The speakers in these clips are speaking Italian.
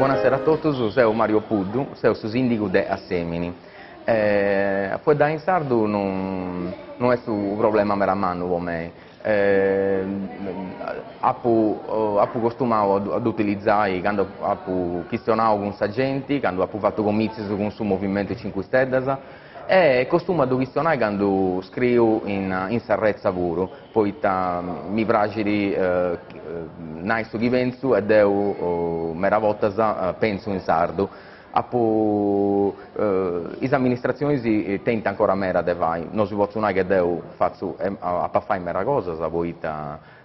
Buonasera a tutti, sono Mario Puddu, sono il sindaco di Assemini. Poi da in sardo non è un problema meramente per me. Ho costumato ad utilizzare quando ho questionato con la gente, quando ho fatto comizi con il Movimento 5 Stelle, e costumo ad questionare quando scrivo in sarrezza pure, poi mi piace di nice che penso e devo mera volta penso in sardo. Le amministrazioni si tentano ancora mera di fare, non si può dire che devo fare mera cosa, poi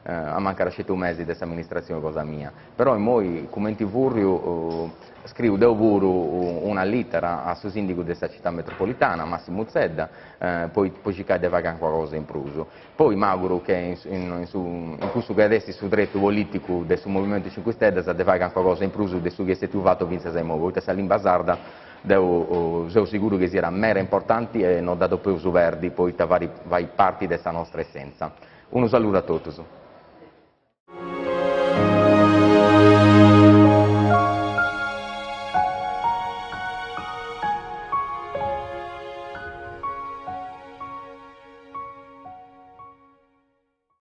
a mancare 100 mesi di questa amministrazione cosa mia, però in commenti furrio scrivo devo pure una lettera al sindaco di questa città metropolitana, Massimo Zedda, poi ci cade qualcosa in pruso. Poi mi auguro che in questo che adesso sul diritto politico del Movimento 5 Stelle si fare qualcosa in pruso del che si è fatto finché si è muovuto, se all'imbasarda sono sicuro che sia mera importante e non dato più su verdi poi vari parti della nostra essenza. Un saluto a tutti.